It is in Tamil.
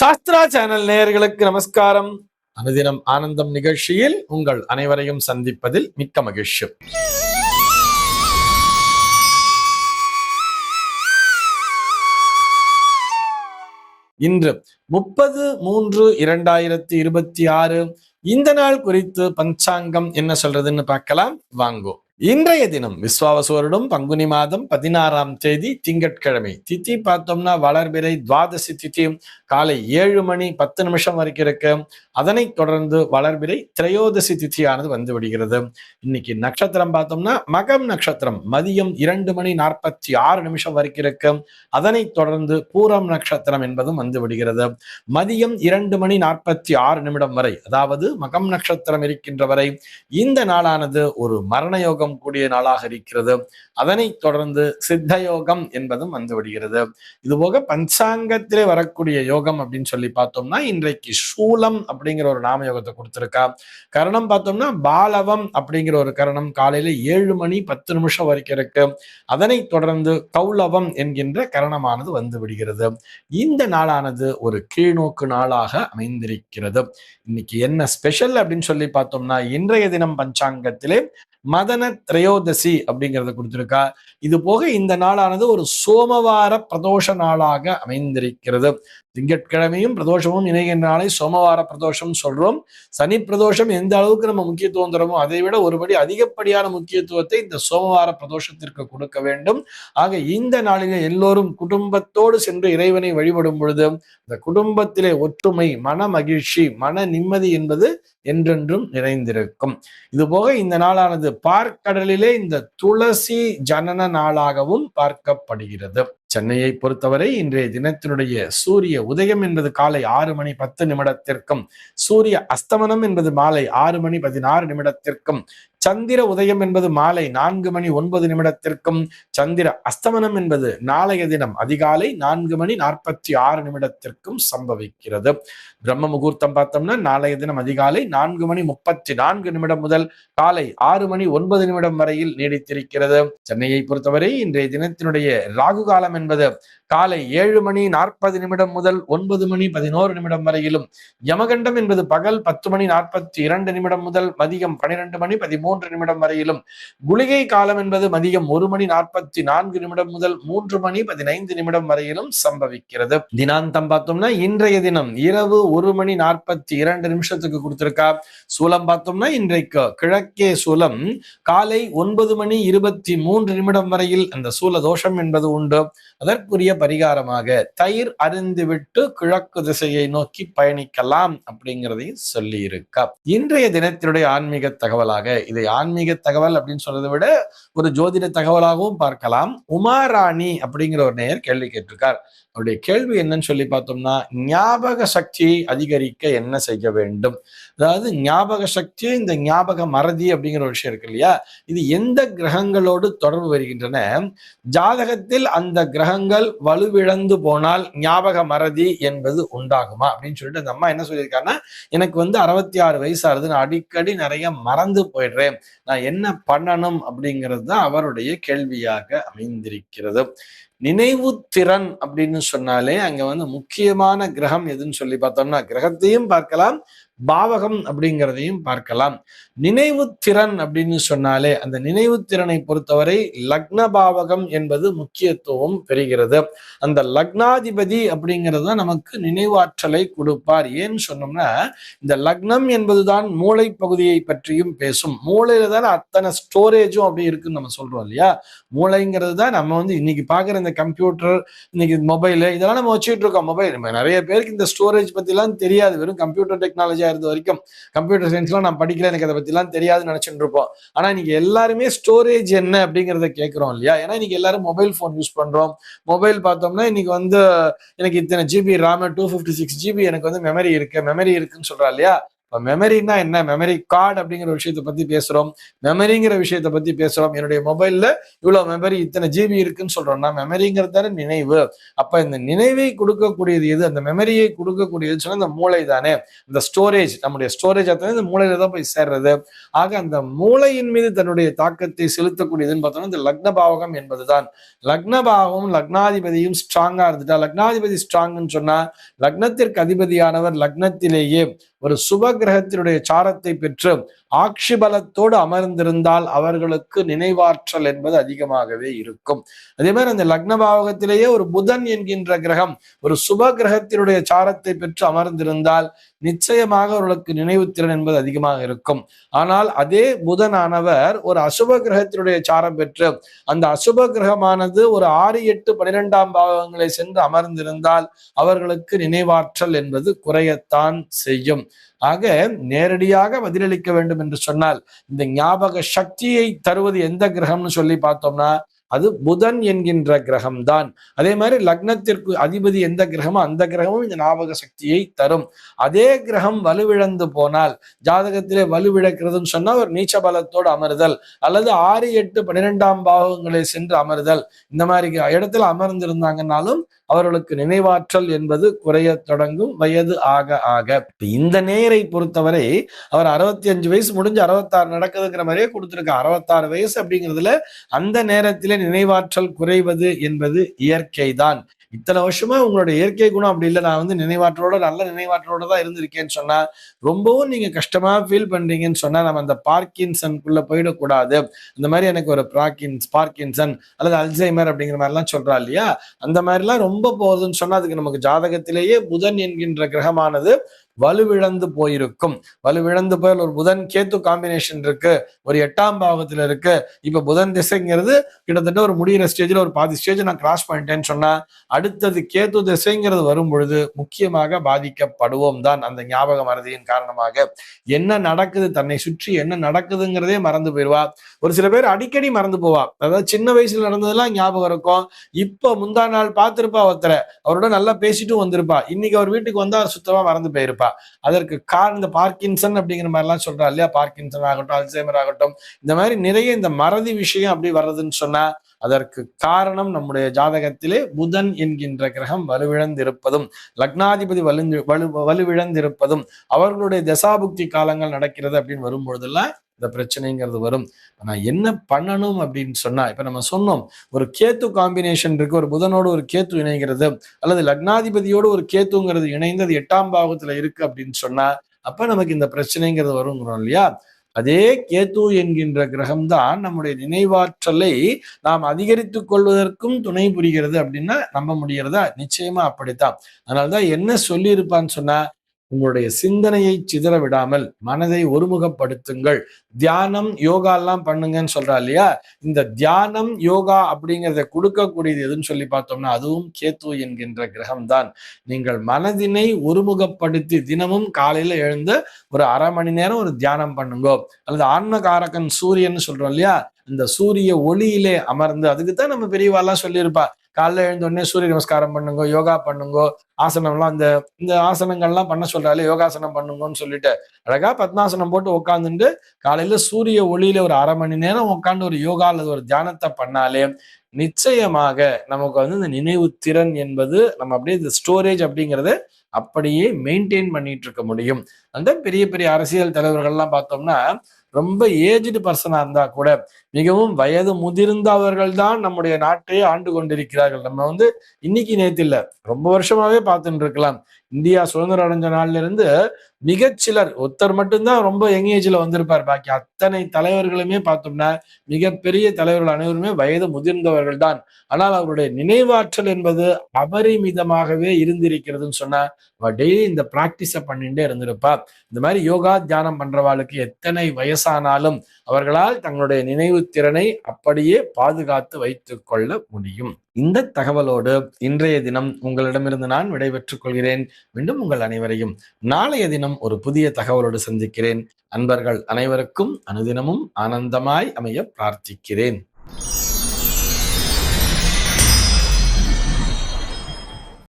சாஸ்திரா சேனல் நேயர்களுக்கு நமஸ்காரம். அனுதினம் ஆனந்தம் நிகழ்ச்சியில் உங்கள் அனைவரையும் சந்திப்பதில் மிக்க மகிழ்ச்சி. இன்று 30/3/2026 இந்த நாள் குறித்து பஞ்சாங்கம் என்ன சொல்றதுன்னு பார்க்கலாம் வாங்கோ. இன்றைய தினம் விஸ்வாவசுவருடம் பங்குனி மாதம் 16ஆம் தேதி திங்கட்கிழமை. திதி பார்த்தோம்னா வளர்பிறை துவாதசி திதி காலை 7:10 வரைக்கும் இருக்கு. அதனைத் தொடர்ந்து வளர்பிறை திரையோதசி திதியானது வந்து விடுகிறது. இன்னைக்கு நட்சத்திரம் பார்த்தோம்னா மகம் நட்சத்திரம் மதியம் 2:46 வரைக்கும் இருக்கு. அதனைத் தொடர்ந்து பூரம் நட்சத்திரம் என்பதும் வந்து விடுகிறது. மதியம் 2:46 வரை, அதாவது மகம் நட்சத்திரம் இருக்கின்ற வரை இந்த நாளானது ஒரு மரண யோகம் கூடிய நாளாக இருக்கிறது. அதனைத் தொடர்ந்து சித்த யோகம் என்பதும் வந்து விடுகிறது. இதுபோக பஞ்சாங்கத்திலே வரக்கூடிய யோகம் அப்படின்னு சொல்லி பார்த்தோம்னா இன்றைக்கு சூலம் அப்படிங்கிற ஒரு நாம யோகத்தை கொடுத்திருக்கா. கரணம் பார்த்தோம்னா பாலவம் அப்படிங்கிற ஒரு கரணம் காலையில 7:10 வரைக்கும் இருக்கு. அதனைத் தொடர்ந்து கௌலவம் என்கின்ற கரணமானது வந்து விடுகிறது. இந்த நாளானது ஒரு கீழ்நோக்கு நாளாக அமைந்திருக்கிறது. இன்னைக்கு என்ன ஸ்பெஷல் அப்படின்னு சொல்லி பார்த்தோம்னா இன்றைய தினம் பஞ்சாங்கத்திலே மதன திரையோதசி அப்படிங்கிறத கொடுத்திருக்கா. இது போக இந்த நாளானது ஒரு சோமவார பிரதோஷ நாளாக அமைந்திருக்கிறது. திங்கட்கிழமையும் பிரதோஷமும் இணைகின்ற நாளை சோமவார பிரதோஷம் சொல்றோம். சனி பிரதோஷம் எந்த அளவுக்கு நம்ம முக்கியத்துவம் தரமோ அதை விட ஒருபடி அதிகப்படியான முக்கியத்துவத்தை இந்த சோமவார பிரதோஷத்திற்கு கொடுக்க வேண்டும். ஆக இந்த நாளிலே எல்லோரும் குடும்பத்தோடு சென்று இறைவனை வழிபடும் பொழுது இந்த குடும்பத்திலே ஒற்றுமை, மன மகிழ்ச்சி, மன நிம்மதி என்பது என்றென்றும் நிறைந்திருக்கும். இது போக இந்த நாளானது பார்க்கடலிலே இந்த துளசி ஜனன நாளாகவும் பார்க்கப்படுகிறது. சென்னையை பொறுத்தவரை இன்றைய தினத்தினுடைய சூரிய உதயம் என்பது காலை 6:10 சூரிய அஸ்தமனம் என்பது மாலை 6:16 சந்திர உதயம் என்பது மாலை 4:09 சந்திர அஸ்தமனம் என்பது நாளைய தினம் அதிகாலை 4:46 சம்பவிக்கிறது. பிரம்ம முகூர்த்தம் பார்த்தோம்னா நாளைய தினம் அதிகாலை 4:34 முதல் காலை 6:09 வரையில் நீடித்திருக்கிறது. சென்னையை பொறுத்தவரை இன்றைய தினத்தினுடைய ராகு காலம் என்பது காலை 7:40 முதல் 9:11 வரையிலும், யமகண்டம் என்பது பகல் 10:42 முதல் மதியம் 12:13 வரையிலும், குளிகை காலம் என்பது மதியம் 1:44 முதல் 3:15 வரையிலும் சம்பவிக்கிறது. தினாந்தம் பார்த்தோம்னா இன்றைய தினம் இரவு 1:42 கொடுத்திருக்கா. சூலம் பார்த்தோம்னா இன்றைக்கு கிழக்கே சூலம் காலை 9:23 வரையில் அந்த சூல தோஷம் என்பது உண்டு. அதற்குரிய பரிகாரமாக தயிர் அருந்திவிட்டு கிழக்கு திசையை நோக்கி பயணிக்கலாம் அப்படிங்கிறதையும் சொல்லி இருக்கா. இன்றைய தினத்தினுடைய ஆன்மீக தகவலாக, இதை ஆன்மீக தகவல் அப்படின்னு சொல்றதை விட ஒரு ஜோதிட தகவலாகவும் பார்க்கலாம். உமாராணி அப்படிங்கிற ஒரு நேயர் கேள்வி கேட்டிருக்கார். அவருடைய கேள்வி என்னன்னு சொல்லி பார்த்தோம்னா, ஞாபக சக்தியை அதிகரிக்க என்ன செய்ய வேண்டும்? அதாவது ஞாபக சக்தி, இந்த ஞாபக மறதி அப்படிங்கிற ஒரு விஷயம் இருக்கு இல்லையா, இது எந்த கிரகங்களோடு தொடர்பு வருகின்றன, ஜாதகத்தில் அந்த கிரகங்கள் வலுவிழந்து போனால் ஞாபக மறதி என்பது உண்டாகுமா அப்படின்னு சொல்லிட்டு அந்த அம்மா என்ன சொல்லியிருக்காங்கன்னா, எனக்கு 66 வயசாகுது, நான் அடிக்கடி நிறைய மறந்து போயிடுறேன், நான் என்ன பண்ணணும் அப்படிங்கிறது தான் அவருடைய கேள்வியாக அமைந்திருக்கிறது. நினைவு திறன் அப்படின்னு சொன்னாலே அங்க முக்கியமான கிரகம் எதுன்னு சொல்லி பார்த்தோம்னா கிரகத்தையும் பார்க்கலாம், பாவகம் அப்படிங்கிறதையும் பார்க்கலாம். நினைவு திறன் அப்படின்னு சொன்னாலே அந்த நினைவு திறனை பொறுத்தவரை லக்ன பாவகம் என்பது முக்கியத்துவம் பெறுகிறது. அந்த லக்னாதிபதி அப்படிங்கிறது தான் நமக்கு நினைவாற்றலை கொடுப்பார். ஏன்னு சொன்னோம்னா இந்த லக்னம் என்பதுதான் மூளை பகுதியை பற்றியும் பேசும். மூளையில தானே அத்தனை ஸ்டோரேஜும் அப்படி இருக்குன்னு நம்ம சொல்றோம் இல்லையா. மூளைங்கிறது தான் நம்ம இன்னைக்கு பாக்குற இந்த கம்ப்யூட்டர், இன்னைக்கு மொபைல், இதெல்லாம் நம்ம வச்சுட்டு இருக்கோம். மொபைல் நிறைய பேருக்கு இந்த ஸ்டோரேஜ் பத்தி எல்லாம் தெரியாது. வெறும் கம்ப்யூட்டர் டெக்னாலஜியா இருந்த வரைக்கும் கம்ப்யூட்டர் சயின்ஸ்லாம் நான் படிக்கிறேன், எனக்கு அதை பத்தி எல்லாம் தெரியாதுன்னு நினைச்சுட்டு இருப்போம். ஆனா இன்னைக்கு எல்லாருமே ஸ்டோரேஜ் என்ன அப்படிங்கிறத கேட்கிறோம் இல்லையா. ஏன்னா இன்னைக்கு எல்லாரும் மொபைல் போன் யூஸ் பண்றோம். மொபைல் பார்த்தோம்னா இன்னைக்கு எனக்கு இத்தனை ஜிபி RAM, 256 GB எனக்கு மெமரி இருக்குன்னு சொல்றா இல்லையா. இப்ப மெமரின்னா என்ன, மெமரி கார்டு அப்படிங்கிற விஷயத்தை பத்தி பேசுறோம், மெமரிங்கிற விஷயத்தை பத்தி பேசுறோம். என்னுடைய மொபைல்ல இவ்வளவு மெமரி இத்தனை ஜிபி இருக்குன்னு சொல்றோம்னா மெமரிங்கிறது தானே நினைவு. அப்ப இந்த நினைவை கொடுக்கக்கூடியது எது, அந்த மெமரியை கொடுக்கக்கூடியது சொன்னா இந்த மூளை தானே. இந்த ஸ்டோரேஜ், நம்முடைய ஸ்டோரேஜ் அத்தனை இந்த மூளையில தான் போய் சேர்றது. ஆக அந்த மூளையின் மீது தன்னுடைய தாக்கத்தை செலுத்தக்கூடியதுன்னு பார்த்தோம்னா இந்த லக்ன பாவகம் என்பதுதான். லக்ன பாவமும் லக்னாதிபதியும் ஸ்ட்ராங்கா இருந்துட்டா, லக்னாதிபதி ஸ்ட்ராங்னு சொன்னா லக்னத்திற்கு அதிபதியானவர் லக்னத்திலேயே ஒரு சுப கிரகத்தினுடைய சாரத்தை பெற்று ஆட்சி பலத்தோடு அமர்ந்திருந்தால் அவர்களுக்கு நினைவாற்றல் என்பது அதிகமாகவே இருக்கும். அதே மாதிரி அந்த லக்ன பாவகத்திலேயே ஒரு புதன் என்கின்ற கிரகம் ஒரு சுப கிரகத்தினுடைய சாரத்தை பெற்று அமர்ந்திருந்தால் நிச்சயமாக அவர்களுக்கு நினைவுத்திறன் என்பது அதிகமாக இருக்கும். ஆனால் அதே புதனானவர் ஒரு அசுப கிரகத்தினுடைய சாரம் பெற்று அந்த அசுப கிரகமானது ஒரு 6, 8, 12ஆம் பாவங்களை சென்று அமர்ந்திருந்தால் அவர்களுக்கு நினைவாற்றல் என்பது குறையத்தான் செய்யும். ஆக நேரடியாக பதிலளிக்க வேண்டும் என்று சொன்னால் இந்த ஞாபக சக்தியை தருவது எந்த கிரகம்னு சொல்லி பார்த்தோம்னா அது புதன் என்கின்ற கிரகம் தான். அதே மாதிரி லக்னத்திற்கு அதிபதி எந்த கிரகமோ அந்த கிரகமும் இந்த ஞாபக சக்தியை தரும். அதே கிரகம் வலுவிழந்து போனால், ஜாதகத்திலே வலுவிழக்கிறதுன்னு சொன்னா ஒரு நீச்ச பலத்தோடு அமர்தல் அல்லது 6, 8, 12ஆம் பாவங்களை சென்று அமர்தல், இந்த மாதிரி இடத்துல அமர்ந்திருந்தாங்கன்னாலும் அவர்களுக்கு நினைவாற்றல் என்பது குறைய தொடங்கும் வயது ஆக ஆக. இந்த நேரை பொறுத்தவரை அவர் 65 வயசு முடிஞ்சு 66 நடக்குதுங்கிற மாதிரியே கொடுத்திருக்கார். 66 வயசு அப்படிங்கிறதுல அந்த நேரத்திலே நினைவாற்றல் குறைவது என்பது இயற்கை தான். இத்தனை வருஷமா உங்களுடைய இயற்கை குணம் அப்படி இல்லை, நான் வந்து நினைவாற்றலோட நல்ல நினைவாற்றலோட தான் இருந்திருக்கேன்னு சொன்னா ரொம்பவும் நீங்க கஷ்டமா ஃபீல் பண்றீங்கன்னு சொன்னா நம்ம அந்த பார்க்கின்சனுக்குள்ள போயிடக்கூடாது. இந்த மாதிரி எனக்கு ஒரு பார்க்கின்சன் அல்லது அல்சைமர் அப்படிங்கிற மாதிரிலாம் சொல்றா இல்லையா, அந்த மாதிரிலாம் ரொம்ப போகுதுன்னு சொன்னா அதுக்கு நமக்கு ஜாதகத்திலேயே புதன் என்கின்ற கிரகமானது வலுவிழந்து போயிருக்கும். வலுவிழந்து போய் ஒரு புதன் கேத்து காம்பினேஷன் இருக்கு, ஒரு 8ஆம் பாவத்துல இருக்கு. இப்ப புதன் திசைங்கிறது கிட்டத்தட்ட ஒரு முடிகிற ஸ்டேஜ்ல ஒரு பாதி ஸ்டேஜ் நான் கிராஸ் பண்ணிட்டேன்னு சொன்னா அடுத்தது கேத்து திசைங்கிறது வரும் பொழுது முக்கியமாக பாதிக்கப்படுவோம் தான். அந்த ஞாபக மறதியின் காரணமாக என்ன நடக்குது, தன்னை சுற்றி என்ன நடக்குதுங்கிறதே மறந்து போயிடுவா. ஒரு சில பேர் அடிக்கடி மறந்து போவா. அதாவது சின்ன வயசுல நடந்ததெல்லாம் ஞாபகம் இருக்கும். இப்ப முந்தா நாள் பார்த்திருப்பா ஒருத்தரை, அவரோட நல்லா பேசிட்டும் வந்திருப்பா, இன்னைக்கு அவர் வீட்டுக்கு வந்தா சுத்தமா மறந்து போயிருப்பா. அதற்கு காரணம் இந்த பார்க்கின்சன் அப்படிங்கிற மாதிரி எல்லாம் சொல்றா இல்லையா, பார்க்கின்சன் ஆகட்டும் அல்சைமர் ஆகட்டும், இந்த மாதிரி நிறைய இந்த மறதி விஷயம் அப்படி வர்றதுன்னு சொன்னா அதற்கு காரணம் நம்முடைய ஜாதகத்திலே புதன் என்கின்ற கிரகம் வலுவிழந்திருப்பதும் லக்னாதிபதி வலுவிழந்திருப்பதும் அவர்களுடைய தசாபுக்தி காலங்கள் நடக்கிறது அப்படின்னு வரும்பொழுதெல்லாம் இந்த பிரச்சனைங்கிறது வரும். ஆனா என்ன பண்ணணும் அப்படின்னு சொன்னா, இப்ப நம்ம சொன்னோம் ஒரு கேத்து காம்பினேஷன் இருக்கு, ஒரு புதனோடு ஒரு கேத்து இணைகிறது அல்லது லக்னாதிபதியோடு ஒரு கேத்துங்கிறது இணைந்து அது 8ஆம் பாவத்துல இருக்கு அப்படின்னு சொன்னா அப்ப நமக்கு இந்த பிரச்சனைங்கிறது வருங்கிறோம் இல்லையா. அதே கேத்து என்கின்ற கிரகம்தான் நம்முடைய நினைவாற்றலை நாம் அதிகரித்துக் கொள்வதற்கும் துணை புரிகிறது அப்படின்னா நம்ப முடிகிறதா? நிச்சயமா அப்படித்தான். அதனாலதான் என்ன சொல்லி இருப்பான்னு சொன்னா உங்களுடைய சிந்தனையை சிதற விடாமல் மனதை ஒருமுகப்படுத்துங்கள், தியானம் யோகா எல்லாம் பண்ணுங்கன்னு சொல்றா இல்லையா. இந்த தியானம் யோகா அப்படிங்கிறத கொடுக்கக்கூடியது எதுன்னு சொல்லி பார்த்தோம்னா அதுவும் கேத்து என்கின்ற கிரகம் தான். நீங்கள் மனதினை ஒருமுகப்படுத்தி தினமும் காலையில எழுந்து ஒரு அரை மணி நேரம் ஒரு தியானம் பண்ணுங்கோ, அல்லது ஆன்மகாரகன் சூரியன் சொல்றோம் இல்லையா, இந்த சூரிய ஒளியிலே அமர்ந்து, அதுக்குத்தான் நம்ம பெரியவாள்லாம் சொல்லியிருப்பா காலைல எழுந்த உடனே சூரிய நமஸ்காரம் பண்ணுங்க, யோகா பண்ணுங்க, ஆசனம்லாம் இந்த ஆசனங்கள்லாம் பண்ண சொல்றாரு, யோகாசனம் பண்ணுங்கன்னு சொல்லிட்டு அழகா பத்மாசனம் போட்டு உட்காந்துட்டு காலையில சூரிய ஒளியில ஒரு அரை மணி நேரம் உட்காந்து ஒரு யோகா அல்லது ஒரு தியானத்தை பண்ணாலே நிச்சயமாக நமக்கு வந்து இந்த நினைவு திறன் என்பது நம்ம அப்படியே இந்த ஸ்டோரேஜ் அப்படிங்கறத அப்படியே மெயின்டைன் பண்ணிட்டு இருக்க முடியும். அந்த பெரிய பெரிய அரசியல் தலைவர்கள்லாம் பார்த்தோம்னா ரொம்ப ஏஜ்டு பர்சனா இருந்தா கூட மிகவும் வயது முதிர்ந்தவர்கள் தான் நம்முடைய நாட்டையே ஆண்டு கொண்டிருக்கிறார்கள். நம்ம வந்து இன்னைக்கு நேத்து இல்ல, ரொம்ப வருஷமாவே பார்த்துட்டு இருக்கலாம். இந்தியா சுதந்திரம் அடைஞ்ச நாள்ல இருந்து மிகச்சிலர், ஒருத்தர் மட்டும்தான் ரொம்ப யங் ஏஜ்ல வந்திருப்பார், பாக்கி அத்தனை தலைவர்களுமே பார்த்தோம்னா மிகப்பெரிய தலைவர்கள் அனைவருமே வயது முதிர்ந்தவர்கள் தான். ஆனால் அவருடைய நினைவாற்றல் என்பது அபரிமிதமாகவே இருந்திருக்கிறதுன்னு சொன்னா டெய்லி இந்த பிராக்டிஸ பண்ணிட்டே இருந்திருப்பா. இந்த மாதிரி யோகா தியானம் பண்றவாளுக்கு எத்தனை வயசானாலும் அவர்களால் தங்களுடைய நினைவு திறனை அப்படியே பாதுகாத்து வைத்துக் கொள்ள முடியும். இந்த தகவலோடு இன்றைய தினம் உங்களிடமிருந்து நான் விடைபெற்றுக் கொள்கிறேன். மீண்டும் உங்கள் அனைவரையும் நாளைய தினம் ஒரு புதிய தகவலோடு சந்திக்கிறேன். அன்பர்கள் அனைவருக்கும் அனுதினமும் ஆனந்தமாய் அமைய பிரார்த்திக்கிறேன்.